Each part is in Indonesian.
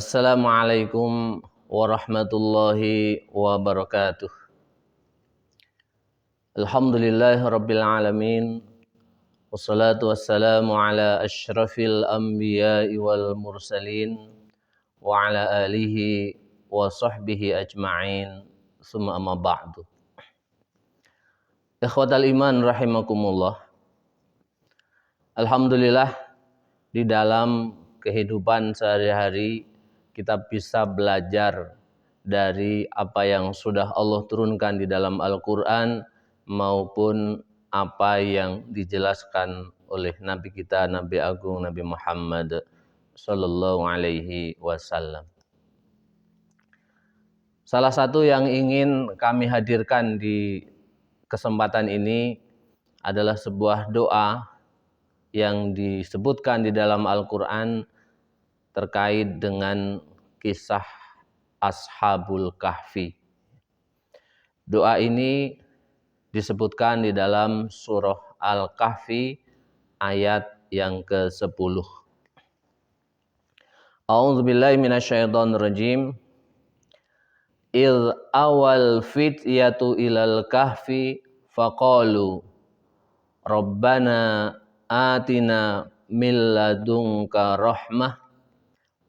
Assalamualaikum warahmatullahi wabarakatuh. Alhamdulillahirabbil alamin. Wassalatu wassalamu ala asyrafil anbiya'i wal mursalin wa ala alihi wa sahbihi ajma'in. Summa amma ba'du. Ikhwatal iman rahimakumullah. Alhamdulillah di dalam kehidupan sehari-hari kita bisa belajar dari apa yang sudah Allah turunkan di dalam Al-Quran maupun apa yang dijelaskan oleh Nabi kita, Nabi Agung, Nabi Muhammad Sallallahu Alaihi Wasallam. Salah satu yang ingin kami hadirkan di kesempatan ini adalah sebuah doa yang disebutkan di dalam Al-Quran terkait dengan kisah Ashabul Kahfi. Doa ini disebutkan di dalam surah Al-Kahfi ayat yang ke-10. A'udzubillahi minasyaitonirrajim. Il awal fityatu ilal kahfi faqalu Rabbana atina min ladunka rahmah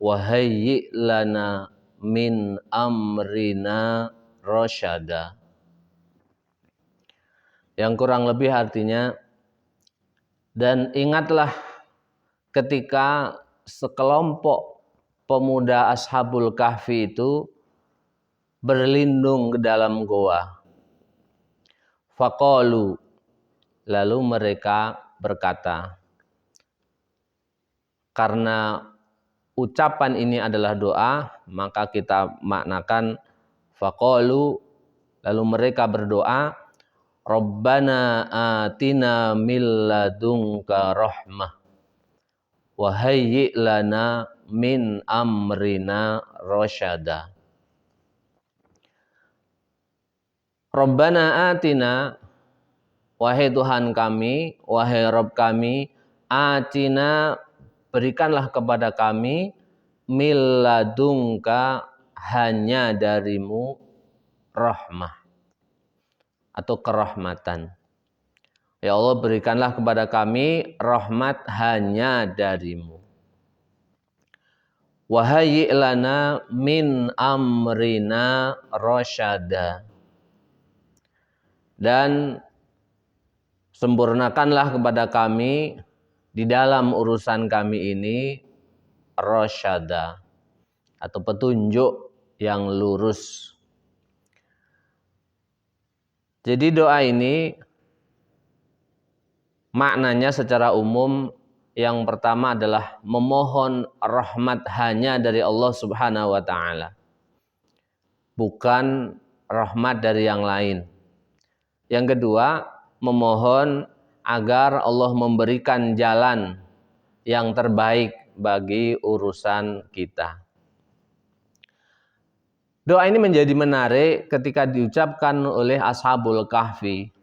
wa hayyi' lana min amrina rasyada. Yang kurang lebih artinya, dan ingatlah ketika sekelompok pemuda Ashabul Kahfi itu berlindung ke dalam goa. Faqalu, lalu mereka berkata, karena ucapan ini adalah doa, maka kita maknakan faqalu, lalu mereka berdoa, Rabbana atina min ladunka rahmah wa hayyi' lana min amrina rasyada. Rabbana atina, wahai Tuhan kami, wahai Rabb kami, atina, berikanlah kepada kami, min ladunka, hanya darimu, rahmah atau kerahmatan. Ya Allah, berikanlah kepada kami rahmat hanya darimu. Wa hayyi' lana min amrina rasyada. Dan sempurnakanlah kepada kami di dalam urusan kami ini rasyada atau petunjuk yang lurus. Jadi doa ini maknanya secara umum yang pertama adalah memohon rahmat hanya dari Allah Subhanahu wa taala. Bukan rahmat dari yang lain. Yang kedua, memohon agar Allah memberikan jalan yang terbaik bagi urusan kita. Doa ini menjadi menarik ketika diucapkan oleh Ashabul Kahfi,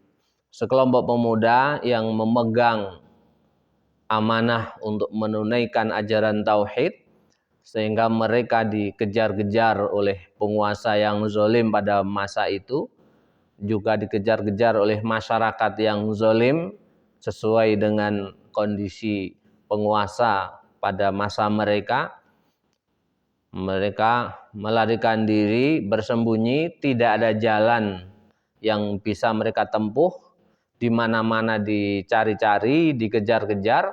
sekelompok pemuda yang memegang amanah untuk menunaikan ajaran tauhid, sehingga mereka dikejar-kejar oleh penguasa yang zalim pada masa itu, juga dikejar-kejar oleh masyarakat yang zalim sesuai dengan kondisi penguasa pada masa mereka. Mereka melarikan diri, bersembunyi, tidak ada jalan yang bisa mereka tempuh, di mana-mana dicari-cari, dikejar-kejar,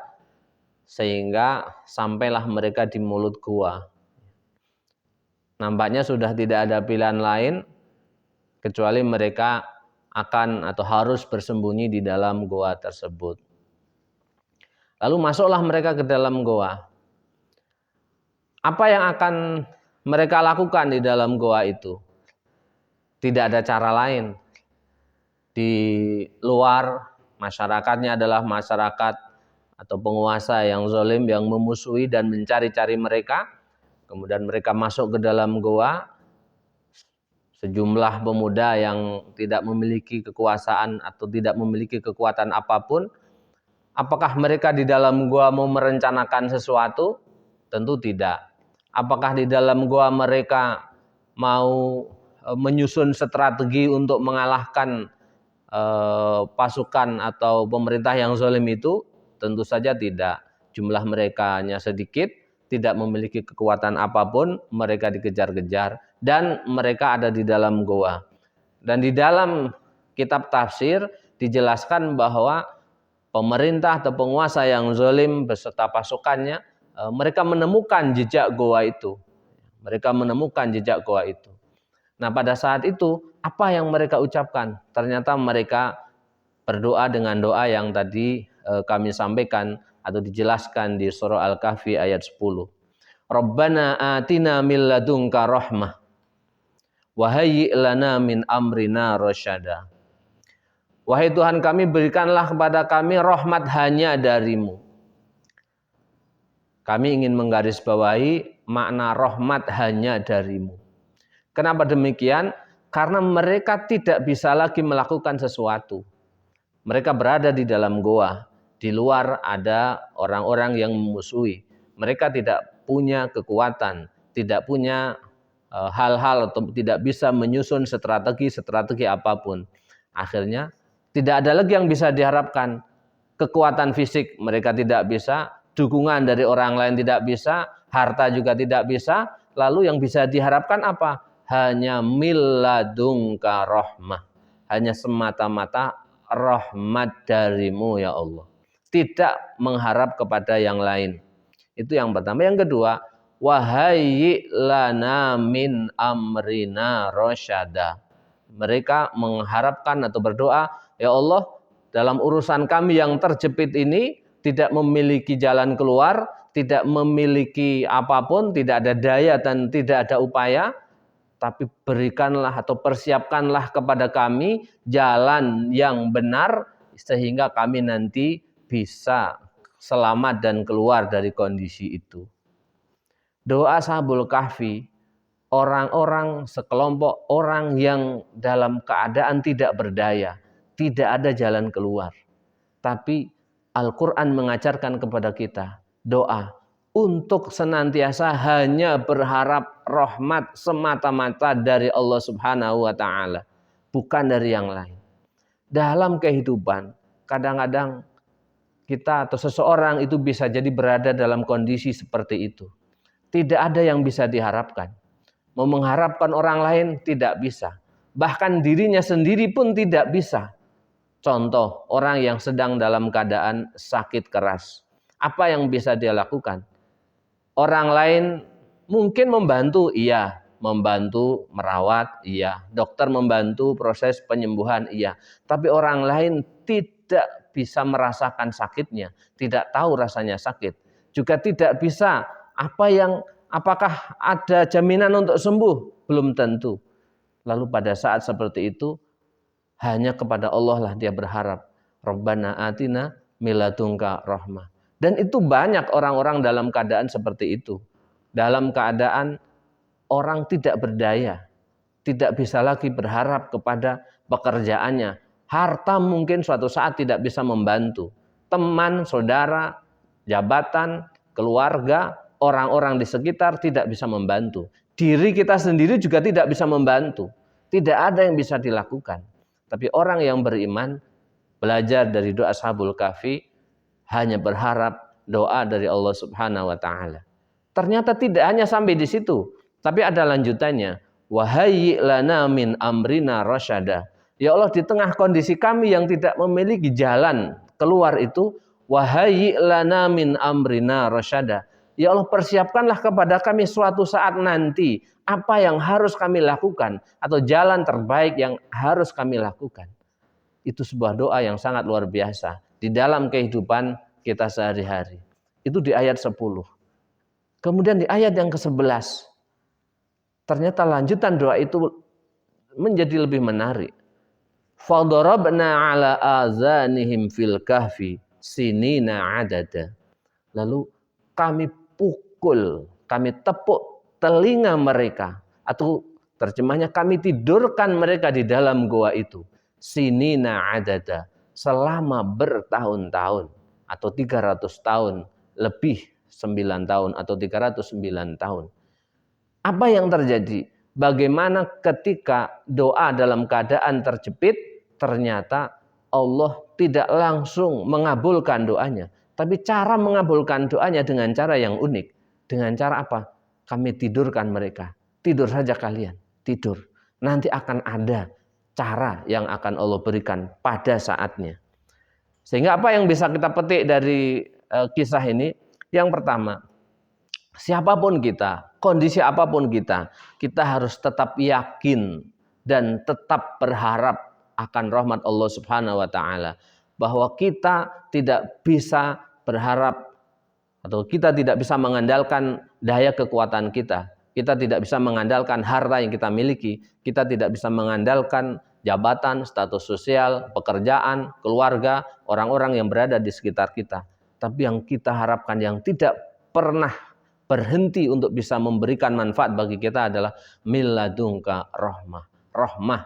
sehingga sampailah mereka di mulut gua. Nampaknya sudah tidak ada pilihan lain kecuali mereka akan atau harus bersembunyi di dalam goa tersebut. Lalu masuklah mereka ke dalam goa. Apa yang akan mereka lakukan di dalam goa itu? Tidak ada cara lain. Di luar, masyarakatnya adalah masyarakat atau penguasa yang zalim, yang memusuhi dan mencari-cari mereka. Kemudian mereka masuk ke dalam goa. Sejumlah pemuda yang tidak memiliki kekuasaan atau tidak memiliki kekuatan apapun. Apakah mereka di dalam gua mau merencanakan sesuatu? Tentu tidak. Apakah di dalam goa mereka mau menyusun strategi untuk mengalahkan pasukan atau pemerintah yang zalim itu? Tentu saja tidak. Jumlah mereka hanya sedikit, tidak memiliki kekuatan apapun, mereka dikejar-kejar dan mereka ada di dalam goa. Dan di dalam kitab tafsir dijelaskan bahwa pemerintah atau penguasa yang zalim beserta pasukannya, mereka menemukan jejak goa itu. Mereka menemukan jejak goa itu. Nah, pada saat itu apa yang mereka ucapkan? Ternyata mereka berdoa dengan doa yang tadi kami sampaikan atau dijelaskan di surah Al-Kahfi ayat 10. Rabbana atina min ladunka rahmah wa hayyi' lana min amrina rasyada. Wahai Tuhan kami, berikanlah kepada kami rahmat hanya darimu. Kami ingin menggarisbawahi makna rahmat hanya darimu. Kenapa demikian? Karena mereka tidak bisa lagi melakukan sesuatu. Mereka berada di dalam goa. Di luar ada orang-orang yang memusuhi. Mereka tidak punya kekuatan, tidak punya hal-hal atau tidak bisa menyusun strategi apapun. Akhirnya tidak ada lagi yang bisa diharapkan. Kekuatan fisik mereka tidak bisa, dukungan dari orang lain tidak bisa, harta juga tidak bisa. Lalu yang bisa diharapkan apa? Hanya milladunka rahmah. Hanya semata-mata rahmat darimu ya Allah. Tidak mengharap kepada yang lain. Itu yang pertama. Yang kedua, wahayyi lana min amrina rasyada. Mereka mengharapkan atau berdoa, ya Allah, dalam urusan kami yang terjepit ini tidak memiliki jalan keluar, tidak memiliki apapun, tidak ada daya dan tidak ada upaya, tapi berikanlah atau persiapkanlah kepada kami jalan yang benar sehingga kami nanti bisa selamat dan keluar dari kondisi itu. Doa Ashabul Kahfi, orang-orang sekelompok orang yang dalam keadaan tidak berdaya, tidak ada jalan keluar. Tapi Al-Quran mengajarkan kepada kita doa untuk senantiasa hanya berharap rahmat semata-mata dari Allah Subhanahu wa Ta'ala, bukan dari yang lain. Dalam kehidupan, kadang-kadang kita atau seseorang itu bisa jadi berada dalam kondisi seperti itu. Tidak ada yang bisa diharapkan. Mau mengharapkan orang lain tidak bisa. Bahkan dirinya sendiri pun tidak bisa. Contoh, orang yang sedang dalam keadaan sakit keras. Apa yang bisa dia lakukan? Orang lain mungkin membantu, iya. Membantu merawat, iya. Dokter membantu proses penyembuhan, iya. Tapi orang lain tidak bisa merasakan sakitnya. Tidak tahu rasanya sakit. Juga tidak bisa apakah ada jaminan untuk sembuh? Belum tentu. Lalu pada saat seperti itu, hanya kepada Allah lah dia berharap. Rabbana atina miladunka rahmah. Dan itu banyak orang-orang dalam keadaan seperti itu. Dalam keadaan orang tidak berdaya. Tidak bisa lagi berharap kepada pekerjaannya. Harta mungkin suatu saat tidak bisa membantu. Teman, saudara, jabatan, keluarga, orang-orang di sekitar tidak bisa membantu. Diri kita sendiri juga tidak bisa membantu. Tidak ada yang bisa dilakukan. Tapi orang yang beriman belajar dari doa Ashabul Kahfi hanya berharap doa dari Allah Subhanahu wa Ta'ala. Ternyata tidak hanya sampai di situ, tapi ada lanjutannya. Wahayyi lana min amrina rasyada. Ya Allah, di tengah kondisi kami yang tidak memiliki jalan keluar itu, wahayyi lana min amrina rasyada. Ya Allah, persiapkanlah kepada kami suatu saat nanti apa yang harus kami lakukan atau jalan terbaik yang harus kami lakukan. Itu sebuah doa yang sangat luar biasa di dalam kehidupan kita sehari-hari. Itu di ayat 10. Kemudian di ayat yang ke-11, ternyata lanjutan doa itu menjadi lebih menarik. Fadarabna ala azanihim fil kahfi sinina adada. Lalu kami pukul, kami tepuk telinga mereka, atau terjemahnya kami tidurkan mereka di dalam goa itu. Sinina adada, selama bertahun-tahun atau 300 tahun, lebih 9 tahun atau 309 tahun. Apa yang terjadi? Bagaimana ketika doa dalam keadaan terjepit, ternyata Allah tidak langsung mengabulkan doanya. Tapi cara mengabulkan doanya dengan cara yang unik. Dengan cara apa? Kami tidurkan mereka. Tidur saja kalian, tidur. Nanti akan ada cara yang akan Allah berikan pada saatnya. Sehingga apa yang bisa kita petik dari kisah ini? Yang pertama, siapapun kita, kondisi apapun kita harus tetap yakin dan tetap berharap akan rahmat Allah Subhanahu wa taala. Bahwa kita tidak bisa berharap atau kita tidak bisa mengandalkan daya kekuatan kita. Kita tidak bisa mengandalkan harta yang kita miliki. Kita tidak bisa mengandalkan jabatan, status sosial, pekerjaan, keluarga, orang-orang yang berada di sekitar kita. Tapi yang kita harapkan, yang tidak pernah berhenti untuk bisa memberikan manfaat bagi kita adalah milladunka rahmah.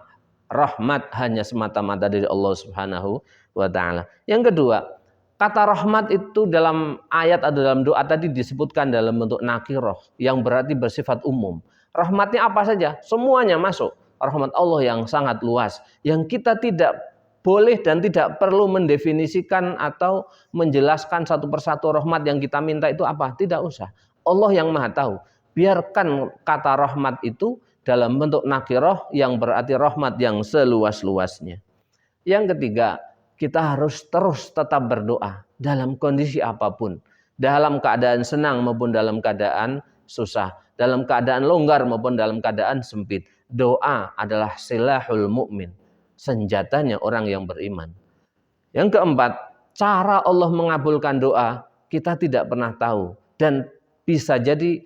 Rahmat hanya semata-mata dari Allah Subhanahu wa taala. Yang kedua, kata rahmat itu dalam ayat atau dalam doa tadi disebutkan dalam bentuk nakirah yang berarti bersifat umum. Rahmatnya apa saja? Semuanya masuk. Rahmat Allah yang sangat luas. Yang kita tidak boleh dan tidak perlu mendefinisikan atau menjelaskan satu persatu rahmat yang kita minta itu apa. Tidak usah. Allah yang maha tahu. Biarkan kata rahmat itu dalam bentuk nakirah yang berarti rahmat yang seluas-luasnya. Yang ketiga, kita harus terus tetap berdoa dalam kondisi apapun. Dalam keadaan senang maupun dalam keadaan susah. Dalam keadaan longgar maupun dalam keadaan sempit. Doa adalah silahul mu'min. Senjatanya orang yang beriman. Yang keempat, cara Allah mengabulkan doa kita tidak pernah tahu. Dan bisa jadi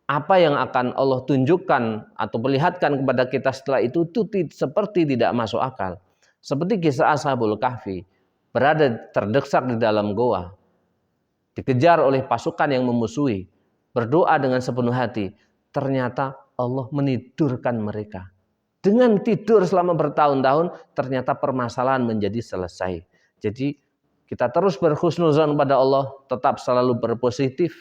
apa yang akan Allah tunjukkan atau perlihatkan kepada kita setelah itu seperti tidak masuk akal. Seperti kisah Ashabul Kahfi, berada terdesak di dalam goa, dikejar oleh pasukan yang memusuhi, berdoa dengan sepenuh hati, ternyata Allah menidurkan mereka. Dengan tidur selama bertahun-tahun, ternyata permasalahan menjadi selesai. Jadi kita terus berhusnuzon pada Allah, tetap selalu berpositif.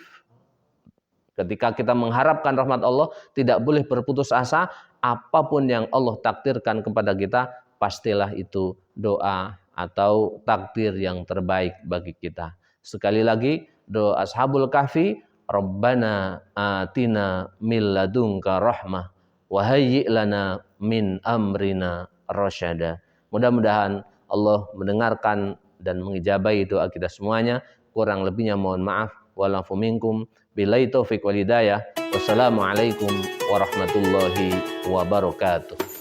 Ketika kita mengharapkan rahmat Allah, tidak boleh berputus asa. Apapun yang Allah takdirkan kepada kita, pastilah itu doa atau takdir yang terbaik bagi kita. Sekali lagi, doa Ashabul Kahfi, Rabbana atina min ladunka rahmah wa hayyi' lana min amrina rasyada. Mudah-mudahan Allah mendengarkan dan mengijabahi doa kita semuanya. Kurang lebihnya mohon maaf. Walafu minkum. Billahi taufiq wal hidayah. Wassalamualaikum warahmatullahi wabarakatuh.